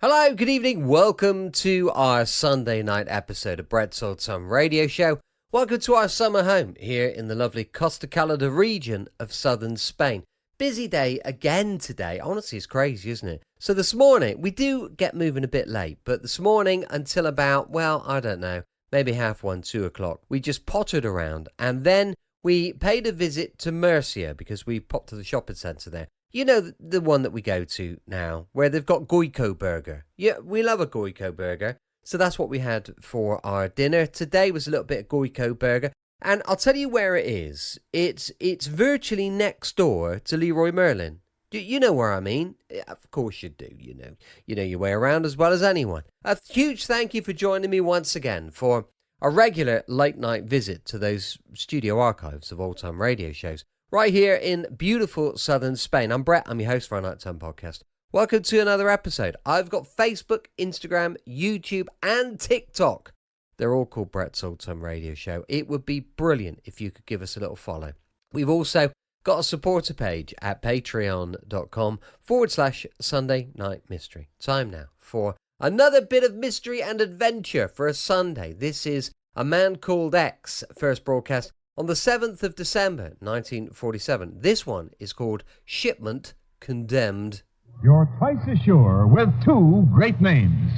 Hello, good evening. Welcome to our Sunday night episode of Brett's Old Time Radio Show. Welcome to our summer home here in the lovely Costa Calada region of southern Spain. Busy day again today. Honestly, it's crazy, isn't it? So this morning, we do get moving a bit late, but this morning until about, well, I don't know, maybe 1:30, 2 o'clock, we just pottered around and then we paid a visit to Murcia because we popped to the shopping centre there. You know, the one that we go to now, where they've got Goico Burger. Yeah, we love a Goico Burger. So that's what we had for our dinner. Today was a little bit of Goico Burger. And I'll tell you where it is. It's virtually next door to Leroy Merlin. You know where I mean? Of course you do, you know. You know your way around as well as anyone. A huge thank you for joining me once again for a regular late night visit to those studio archives of old-time radio shows. Right here in beautiful southern Spain. I'm Brett. I'm your host for our Nighttime Podcast. Welcome to another episode. I've got Facebook, Instagram, YouTube, and TikTok. They're all called Brett's Old Time Radio Show. It would be brilliant if you could give us a little follow. We've also got a supporter page at patreon.com/Sunday Night Mystery. Time now for another bit of mystery and adventure for a Sunday. This is A Man Called X, first broadcast on the 7th of December, 1947. This one is called Shipment Condemned. You're twice as sure with two great names,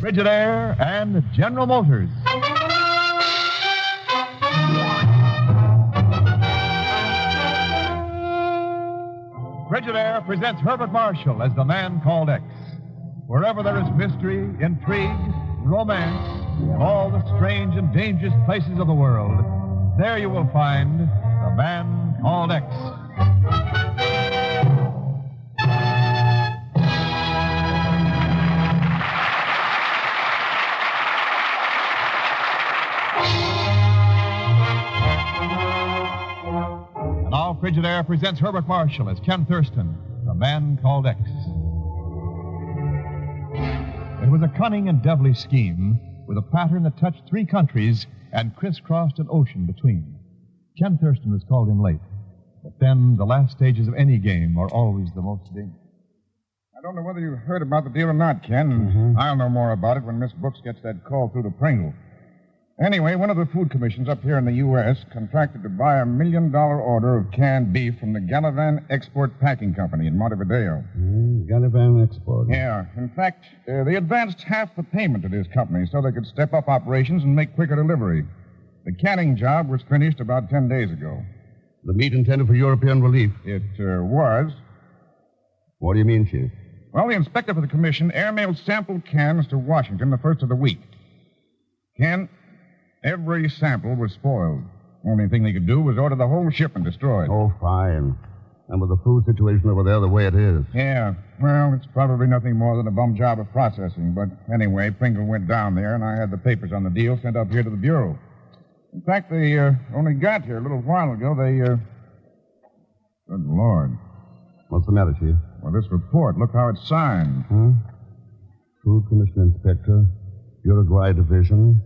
Frigidaire and General Motors. Frigidaire presents Herbert Marshall as the Man Called X. Wherever there is mystery, intrigue, romance, and all the strange and dangerous places of the world, there you will find the Man Called X. And now Frigidaire presents Herbert Marshall as Ken Thurston, the Man Called X. It was a cunning and devil's scheme with a pattern that touched three countries and crisscrossed an ocean between. Ken Thurston was called in late, but then the last stages of any game are always the most dangerous. I don't know whether you heard about the deal or not, Ken. I'll know more about it when Miss Brooks gets that call through to Pringle. Anyway, one of the food commissions up here in the U.S. contracted to buy $1 million order of canned beef from the Gallivan Export Packing Company in Montevideo. Gallivan Export. Yeah. In fact, they advanced half the payment to this company so they could step up operations and make quicker delivery. The canning job was finished about 10 days ago. The meat intended for European relief. It was. What do you mean, Chief? Well, the inspector for the commission airmailed sample cans to Washington the first of the week. Ken, every sample was spoiled. Only thing they could do was order the whole shipment destroyed. Oh, fine. And with the food situation over there the way it is. Yeah. Well, it's probably nothing more than a bum job of processing. But anyway, Pringle went down there, and I had the papers on the deal sent up here to the Bureau. In fact, they only got here a little while ago. Good Lord. What's the matter, Chief? Well, this report, look how it's signed. Food Commission Inspector, Uruguay Division,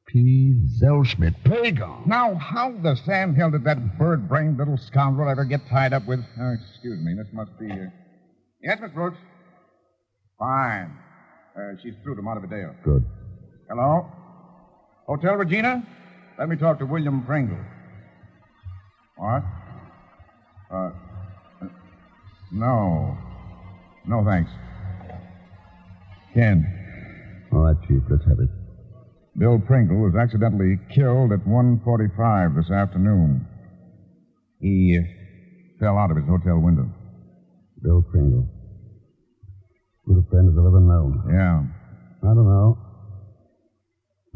P. Zellschmidt. Pagon. Now, how the sandhill did that bird-brained little scoundrel ever get tied up with... excuse me, this must be... Yes, Miss Brooks? Fine. She's through to Montevideo. Good. Hello? Hotel Regina? Let me talk to William Pringle. What? No. No, thanks. Ken. All right, Chief, let's have it. Bill Pringle was accidentally killed at 1:45 this afternoon. He fell out of his hotel window. Bill Pringle. Good a friend as I've ever known. Yeah. I don't know.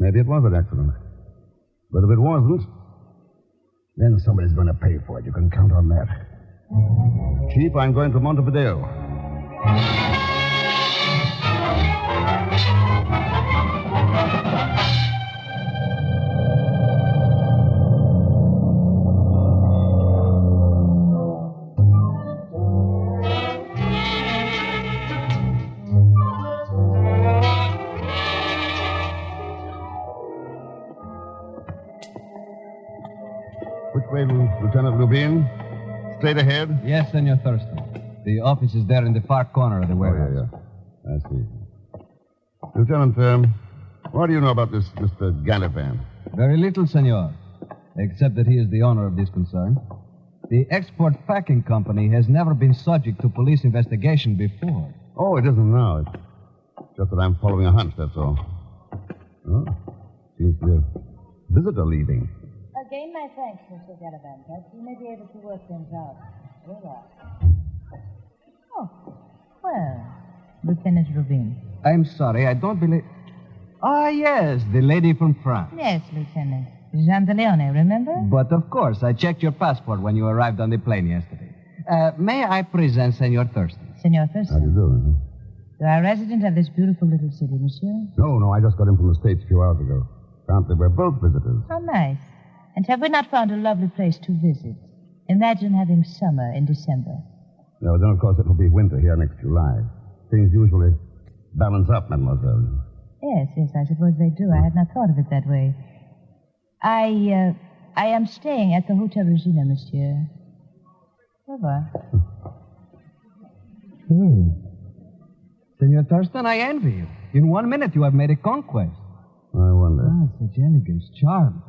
Maybe it was an accident. But if it wasn't, then somebody's going to pay for it. You can count on that. Chief, I'm going to Montevideo. Which way, Lieutenant Lubin? Straight ahead? Yes, Senor Thurston. The office is there in the far corner of the warehouse. Yeah. I see. Lieutenant, what do you know about this Mr. Gallivant? Very little, senor, except that he is the owner of this concern. The export packing company has never been subject to police investigation before. Oh, it isn't now. It's just that I'm following a hunch, that's all. Oh, seems to be a visitor leaving. Again, my thanks, Mr. Gallivant. You may be able to work things out. Very well. Oh, well, Lieutenant Rubin. I'm sorry, I don't believe... Ah, yes, the lady from France. Yes, Lieutenant. Jean de Leone, remember? But of course, I checked your passport when you arrived on the plane yesterday. May I present Senor Thurston? Senor How do Thurston. you do? You are a resident of this beautiful little city, monsieur? No, I just got in from the States a few hours ago. Apparently, we're both visitors. How nice. And have we not found a lovely place to visit? Imagine having summer in December. No, then, of course, it will be winter here next July. Things usually balance up, mademoiselle. Yes, I suppose they do. I had not thought of it that way. I am staying at the Hotel Regina, monsieur. Au revoir. Senor Thurston, I envy you. In 1 minute, you have made a conquest. I wonder. Ah, such elegance, charm,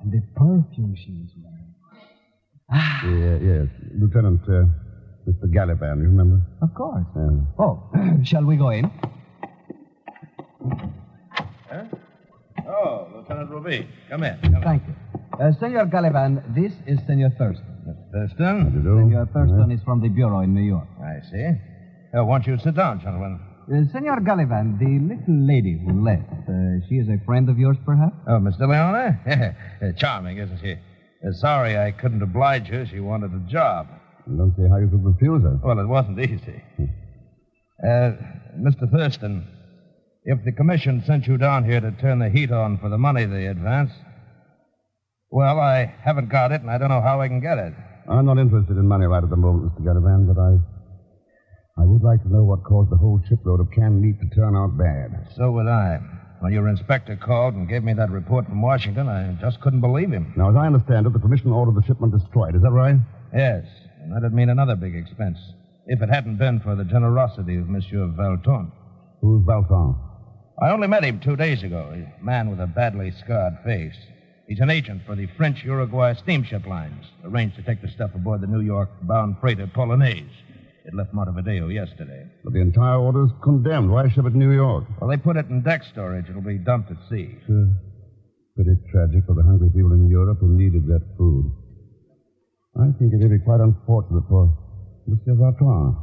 and the perfume she is wearing. Yes. Lieutenant, Mr. Gallivant, you remember? Of course. Yeah. Oh, shall we go in? Oh, Lieutenant Rubin. Come in. Thank you. Senor Gallivant, this is Senor Thurston. Thurston? How do you do? Senor Thurston is from the bureau in New York. I see. Won't you sit down, gentlemen? Senor Gallivant, the little lady who left, she is a friend of yours, perhaps? Oh, Miss De Leone? Charming, isn't she? Sorry I couldn't oblige her. She wanted a job. I don't see how you could refuse her. Well, it wasn't easy. Mr. Thurston, if the commission sent you down here to turn the heat on for the money they advance, well, I haven't got it, and I don't know how I can get it. I'm not interested in money right at the moment, Mr. Gallivant, but I would like to know what caused the whole shipload of canned meat to turn out bad. So would I. When your inspector called and gave me that report from Washington, I just couldn't believe him. Now, as I understand it, the commission ordered the shipment destroyed. Is that right? Yes, and that'd mean another big expense, if it hadn't been for the generosity of Monsieur Valton. Who's Valton? I only met him 2 days ago, a man with a badly scarred face. He's an agent for the French-Uruguay steamship lines, arranged to take the stuff aboard the New York-bound freighter Polonaise. It left Montevideo yesterday. But the entire order's condemned. Why ship it to New York? Well, they put it in deck storage. It'll be dumped at sea. Pretty tragic for the hungry people in Europe who needed that food. I think it may be quite unfortunate for Monsieur Valton.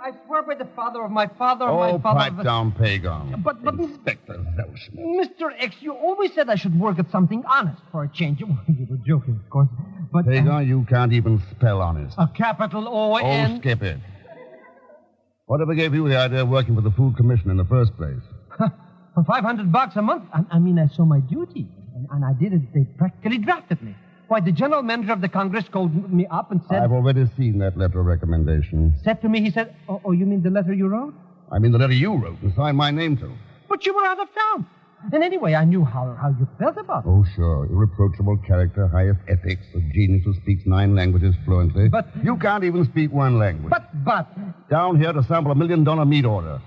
I swear by the father of my father Oh, my father... pipe down, Pagon. But Inspector Zelschman. Mr. X, you always said I should work at something honest for a change. You were joking, of course. But... Pagon, you can't even spell honest. a capital O-N... Oh, skip it. Whatever gave you the idea of working for the Food Commission in the first place? For $500 a month? I mean, I saw my duty. And I did it. They practically drafted me. Why, the general manager of the Congress called me up and said... I've already seen that letter of recommendation. Said to me, he said, oh, you mean the letter you wrote? I mean the letter you wrote and signed my name to. But you were out of town. And anyway, I knew how you felt about it. Oh, sure. Irreproachable character, highest ethics, a genius who speaks 9 languages fluently. But... You can't even speak 1 language. But... Down here to sample $1 million meat order.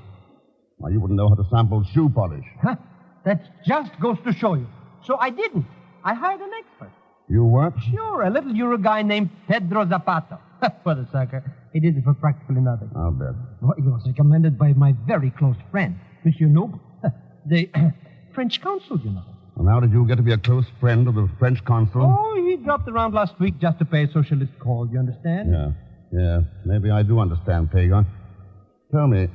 Why, you wouldn't know how to sample shoe polish. Huh? That just goes to show you. So I didn't. I hired an expert. You what? Sure, a little Euro guy named Pedro Zapato. For the sucker. He did it for practically nothing. I'll bet. Well, he was recommended by my very close friend, Monsieur Noble. The French consul, you know. And how did you get to be a close friend of the French consul? Oh, he dropped around last week just to pay a socialist call, you understand? Yeah. Maybe I do understand, Pagon. Tell me,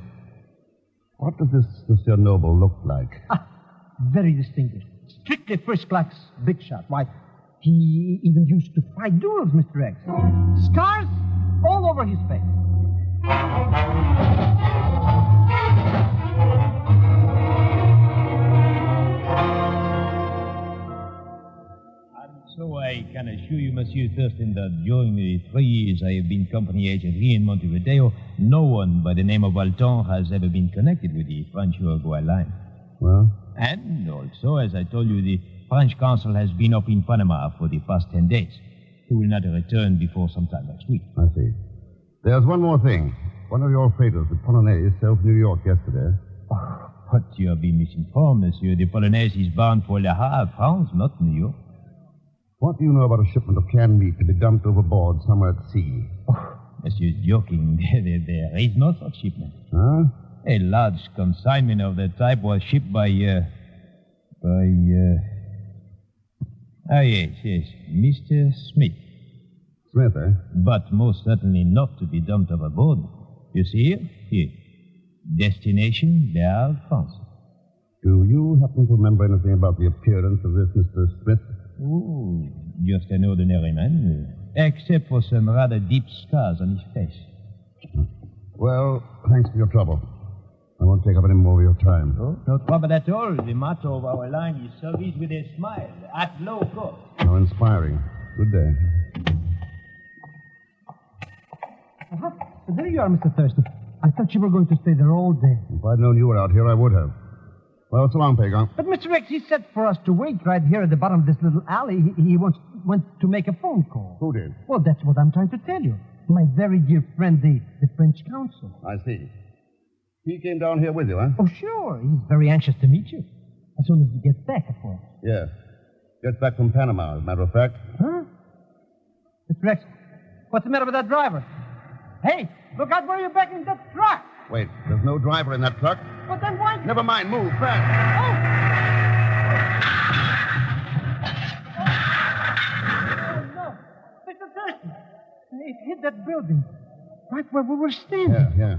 what does this Monsieur Noble look like? Very distinguished. Strictly first-class big shot. Why, he even used to fight duels, Mr. X. Scars all over his face. So I can assure you, Monsieur Thurston, that during the 3 years I have been company agent here in Montevideo, no one by the name of Valton has ever been connected with the French-Uruguay line. Well? And also, as I told you, the French consul has been up in Panama for the past 10 days. He will not return before sometime next week. I see. There's one more thing. One of your freighters, the Polonaise, sailed from New York yesterday. Oh, but you have been misinformed, monsieur. The Polonaise is bound for Le Havre, France, not New York. What do you know about a shipment of canned meat to be dumped overboard somewhere at sea? Oh, monsieur is joking. There is no such shipment. Huh? A large consignment of that type was shipped by yes, Mr. Smith. Smith, eh? But most certainly not to be dumped overboard. You see here. Destination, Le Havre, France. Do you happen to remember anything about the appearance of this Mr. Smith? Oh, just an ordinary man, except for some rather deep scars on his face. Well, thanks for your trouble. I won't take up any more of your time. Oh, no trouble at all. The motto of our line is service with a smile, at low cost. How inspiring. Good day. Uh-huh. There you are, Mr. Thurston. I thought you were going to stay there all day. If I'd known you were out here, I would have. Well, so long, Pagan. But, Mr. X, he said for us to wait right here at the bottom of this little alley. He went to make a phone call. Who did? Well, that's what I'm trying to tell you. My very dear friend, the French consul. I see. He came down here with you, huh? Oh, sure. He's very anxious to meet you. As soon as he gets back, of course. Yes. Gets back from Panama, as a matter of fact. Huh? Mr. X, what's the matter with that driver? Hey, look out where you're backing that truck. Wait, there's no driver in that truck? But then why... Never mind, move, fast. Oh, no. Mr. Thurston, it hit that building. Right where we were standing. Yeah.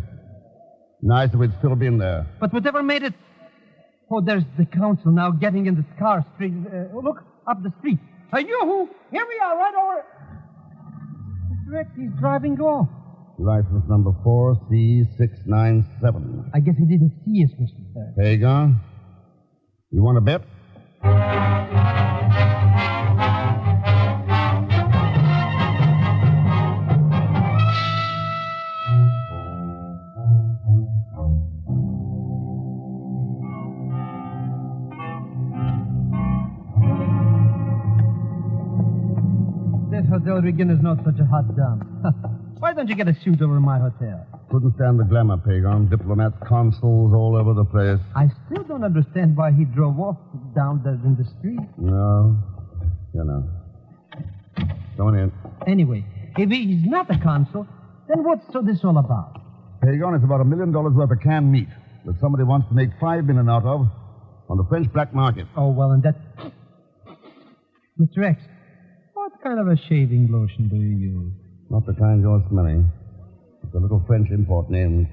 Nice if we'd still been there. But whatever made it... Oh, there's the council now getting in the car street. Look, up the street. Yoo-hoo! Here we are, right over... Mr. X, he's driving off. License number 4C697. I guess he didn't see us, Mr. Thurston. Pagan, you want a bet? This Hotel Regan is not such a hot dump. Why don't you get a suite over in my hotel? Couldn't stand the glamour, Pagan. Diplomats, consuls all over the place. I still don't understand why he drove off down there in the street. No. You know. Come on in. Anyway, if he's not a consul, then what's this all about? Pagan, it's about $1 million worth of canned meat that somebody wants to make $5 million out of on the French black market. Oh, well, and that... Mr. X, what kind of a shaving lotion do you use? Not the kind you're smelling. It's a little French import named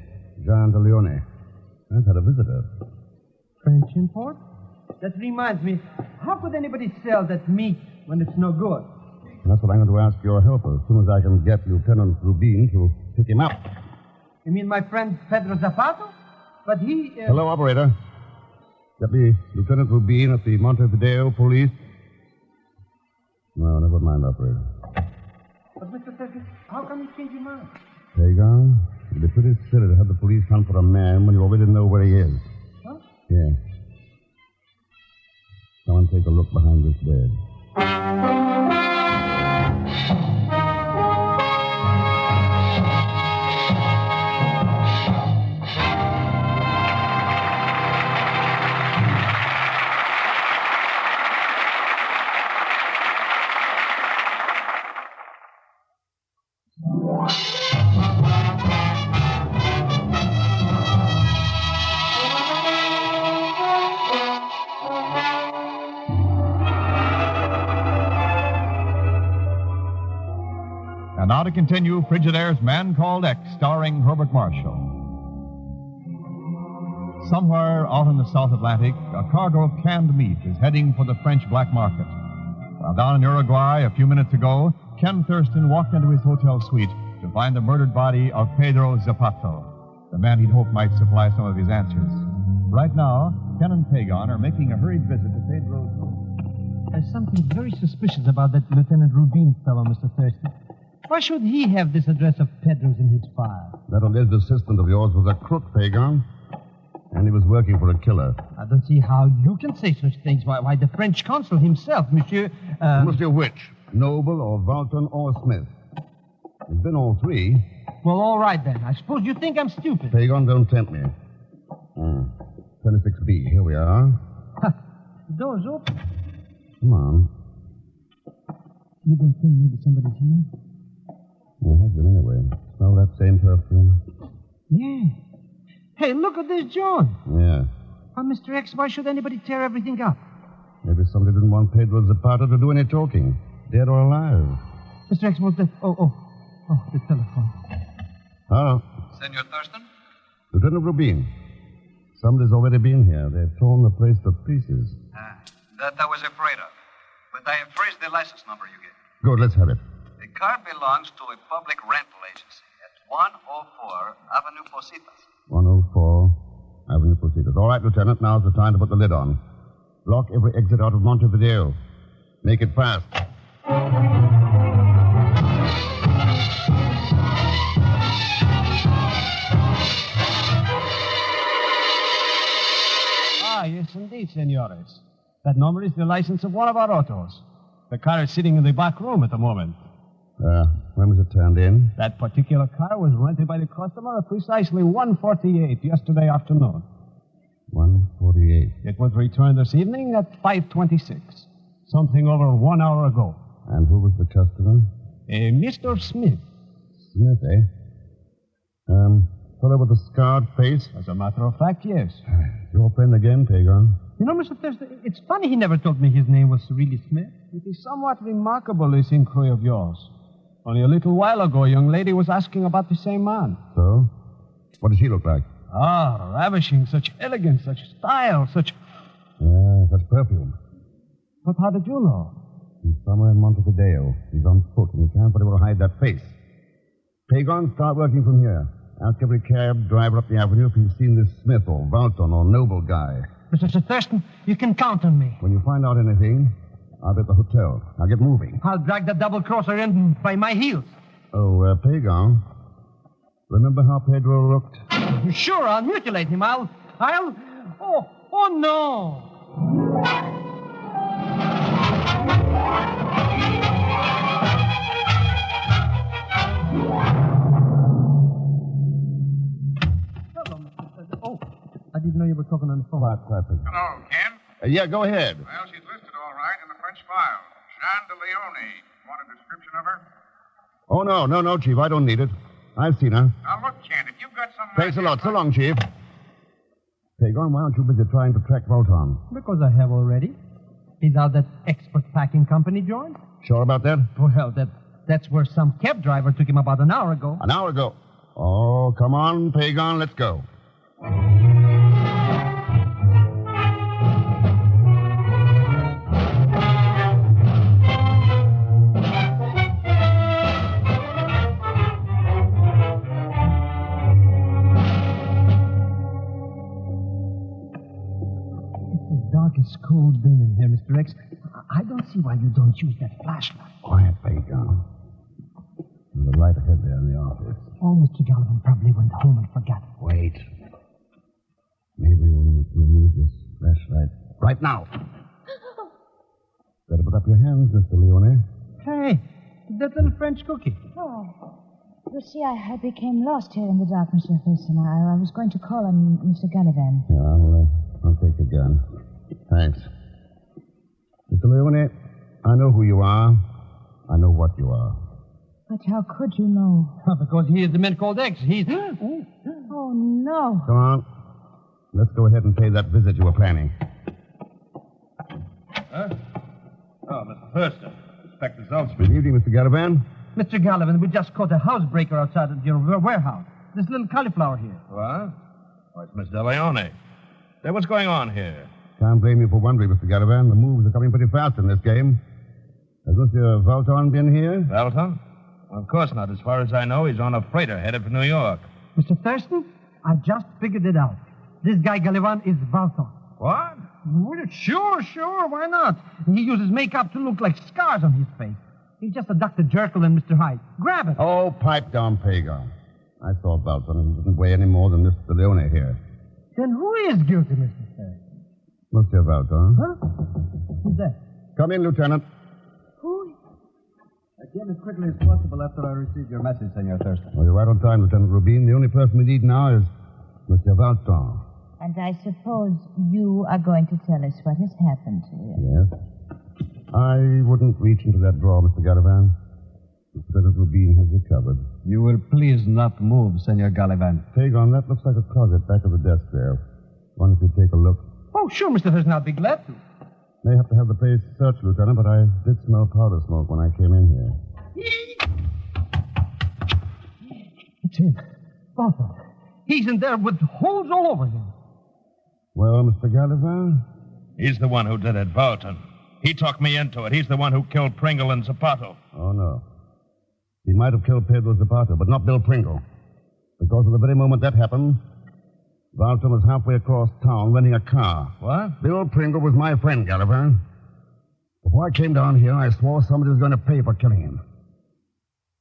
Jean de Leone. I've had a visitor. French import? That reminds me, how could anybody sell that meat when it's no good? That's what I'm going to ask your help as soon as I can get Lieutenant Rubin to pick him up. You mean my friend Pedro Zapato? But he... Hello, operator. Get me Lieutenant Rubin at the Montevideo Police. No, never mind, operator. But, Mr. Thurston, how come you change your mind? Pagan, it'd be pretty silly to have the police hunt for a man when you already know where he is. Huh? Yeah. Come and take a look behind this bed. And now to continue Frigidaire's Man Called X, starring Herbert Marshall. Somewhere out in the South Atlantic, a cargo of canned meat is heading for the French black market. While down in Uruguay a few minutes ago, Ken Thurston walked into his hotel suite to find the murdered body of Pedro Zapato, the man he'd hoped might supply some of his answers. Right now, Ken and Pagan are making a hurried visit to Pedro's room. There's something very suspicious about that Lieutenant Rubin fellow, Mr. Thurston. Why should he have this address of Pedro's in his file? That alleged assistant of yours was a crook, Pagan. And he was working for a killer. I don't see how you can say such things. Why the French consul himself, Monsieur... Monsieur which? Noble or Valton or Smith? It's been all three. Well, all right, then. I suppose you think I'm stupid. Pagan, don't tempt me. 26B, here we are. The door's open. Come on. You don't think maybe somebody's here? Well, it has been anyway. Smell that same perfume? Yeah. Hey, look at this joint. Yeah. Why, Mr. X, why should anybody tear everything up? Maybe somebody didn't want Pedro Zapata to do any talking. Dead or alive. Mr. X, what's that? Oh, the telephone. Hello. Senor Thurston? Lieutenant Rubin. Somebody's already been here. They've torn the place to pieces. That I was afraid of. But I have traced the license number you gave. Good, let's have it. The car belongs to a public rental agency at 104 Avenue Positas. 104 Avenue Positas. All right, Lieutenant, now's the time to put the lid on. Block every exit out of Montevideo. Make it fast. Ah, yes, indeed, senores. That number is the license of one of our autos. The car is sitting in the back room at the moment. When was it turned in? That particular car was rented by the customer at precisely 1:48 yesterday afternoon. 1:48. It was returned this evening at 5:26, something over 1 hour ago. And who was the customer? Mr. Smith. Smith, eh? Fellow with the scarred face? As a matter of fact, yes. Your friend again, Pagan? You know, Mr. Thurston, it's funny he never told me his name was really Smith. It is somewhat remarkable, this inquiry of yours. Only a little while ago, a young lady was asking about the same man. So? What does he look like? Ah, ravishing. Such elegance, such style, such... Yeah, such perfume. But how did you know? He's somewhere in Montevideo. He's on foot, and he can't very well hide that face. Pagan, start working from here. Ask every cab driver up the avenue if he's seen this Smith or Valton or Noble guy. Mr. Thurston, you can count on me. When you find out anything, I'll be at the hotel. Now get moving. I'll drag the double-crosser in by my heels. Oh, Pagan, remember how Pedro looked? Sure, I'll mutilate him. I'll... Oh, no. I didn't know you were talking on the phone. Quiet, Pagan. Hello, Ken. Yeah, go ahead. Well, she's listed all right in the French file. Jeanne de Leone. Want a description of her? Oh, no, Chief. I don't need it. I've seen her. Now, look, Ken, if you've got some... Thanks a lot. So long, Chief. Pagan, why aren't you busy trying to track Valton? Because I have already. He's out that expert packing company joint. Sure about that? Well, that's where some cab driver took him about an hour ago. An hour ago. Oh, come on, Pagan. Let's go. It's cold bin in here, Mr. X. I don't see why you don't use that flashlight. Quiet, Pagan. There's a light ahead there in the office. Oh, Mr. Gallivan probably went home and forgot. Wait. Maybe we'll use this flashlight right now. Better put up your hands, Mr. Leone. Hey, that little French cookie. Oh. You see, I became lost here in the dark, Mr. Thurston. I was going to call on Mr. Gallivan. Yeah, I'll take the gun. Thanks. Mr. Leone, I know who you are. I know what you are. But how could you know? Because he is the man called X. He's... Oh, no. Come on. Let's go ahead and pay that visit you were planning. Huh? Oh, Mr. Thurston. Inspector Zelsby. Good evening, Mr. Gallivan. Mr. Gallivan, we just caught a housebreaker outside of your warehouse. This little cauliflower here. What? Oh, it's Miss DeLeone. Say, what's going on here? Can't blame you for wondering, Mr. Gallivan. The moves are coming pretty fast in this game. Has Monsieur Valton been here? Valton? Well, of course not. As far as I know, he's on a freighter headed for New York. Mr. Thurston, I just figured it out. This guy Gallivan is Valton. What? Well, sure. Why not? He uses makeup to look like scars on his face. He's just a Dr. Jekyll and Mr. Hyde. Grab it. Oh, pipe down, Pagan. I saw Valton, and he didn't weigh any more than Mr. Leone here. Then who is guilty, Mr. Thurston? Monsieur Valton. Huh? Who's that? Come in, Lieutenant. Who? I came as quickly as possible after I received your message, Senor Thurston. Well, you're right on time, Lieutenant Rubin. The only person we need now is Monsieur Valton. And I suppose you are going to tell us what has happened to him. Yes. I wouldn't reach into that drawer, Mr. Garavan. Lieutenant Rubin has recovered. You will please not move, Senor Gallivan. Pagon, that looks like a closet back of the desk there. Why don't you take a look? Oh, sure, Mr. Thurston. I'll be glad to. May have to have the place searched, Lieutenant, but I did smell powder smoke when I came in here. It's him. Walter. He's in there with holes all over him. Well, Mr. Gallivant? He's the one who did it, Bolton. He talked me into it. He's the one who killed Pringle and Zapato. Oh, no. He might have killed Pedro Zapato, but not Bill Pringle. Because at the very moment that happened, Valton was halfway across town renting a car. What? Bill Pringle was my friend, Gallivant. Before I came down here, I swore somebody was going to pay for killing him.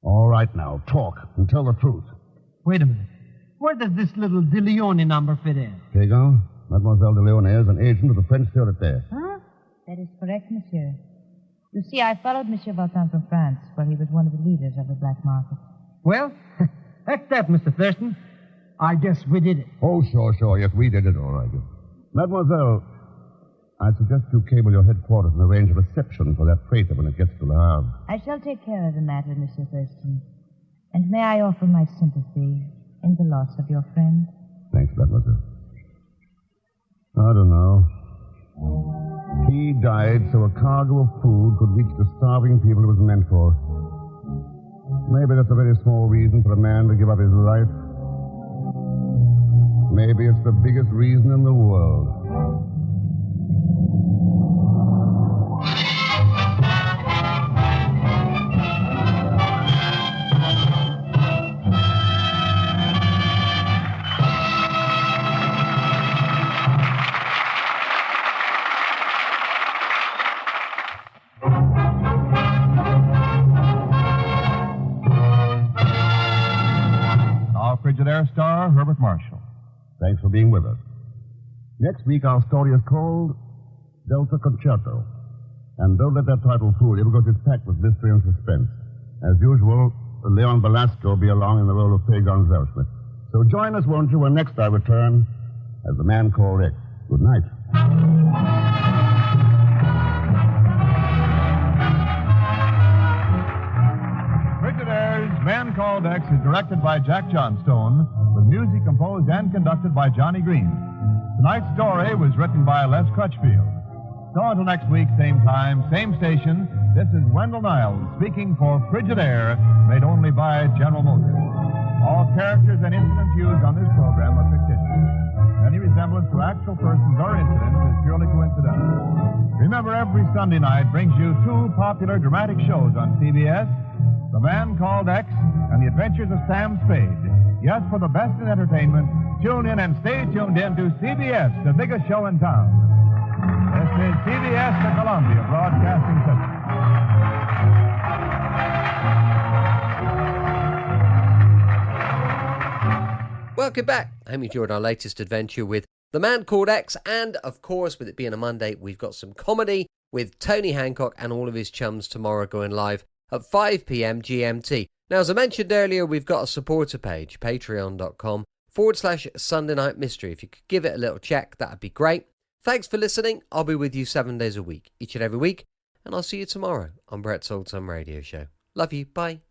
All right, now, talk and tell the truth. Wait a minute. Where does this little De Leone number fit in? Pagon, Mademoiselle de Leone is an agent of the French Sûreté. Huh? That is correct, monsieur. You see, I followed Monsieur Valton from France, where he was one of the leaders of the black market. Well, that's that, Mr. Thurston. I guess we did it. Oh, sure. Yes, we did it, all right. Mademoiselle, I suggest you cable your headquarters and arrange a reception for that freighter when it gets to Le Havre. I shall take care of the matter, Monsieur Thurston. And may I offer my sympathy in the loss of your friend? Thanks, Mademoiselle. I don't know. He died so a cargo of food could reach the starving people it was meant for. Maybe that's a very small reason for a man to give up his life. Maybe it's the biggest reason in the world. Frigidaire star Herbert Marshall. Thanks for being with us. Next week, our story is called Delta Concerto. And don't let that title fool you, because it's packed with mystery and suspense. As usual, Leon Belasco will be along in the role of Pagon Zellschmidt. So join us, won't you, when next I return as The Man Called X. Good night. Frigidaire's Man Called X is directed by Jack Johnstone, with music composed and conducted by Johnny Green. Tonight's story was written by Les Crutchfield. So until next week, same time, same station, this is Wendell Niles speaking for Frigidaire, made only by General Motors. All characters and incidents used on this program are fictitious. Any resemblance to actual persons or incidents is purely coincidental. Remember, every Sunday night brings you two popular dramatic shows on CBS, The Man Called X and The Adventures of Sam Spade. Yes, for the best in entertainment, tune in and stay tuned in to CBS, the biggest show in town. This is CBS, the Columbia Broadcasting System. Welcome back. I hope you enjoyed our latest adventure with The Man Called X, and of course, with it being a Monday, we've got some comedy with Tony Hancock and all of his chums tomorrow going live at 5 p.m. GMT. Now, as I mentioned earlier, we've got a supporter page, patreon.com/Sunday Night Mystery. If you could give it a little check, that'd be great. Thanks for listening. I'll be with you 7 days a week, each and every week, and I'll see you tomorrow on Brett's Old Time Radio Show. Love you. Bye.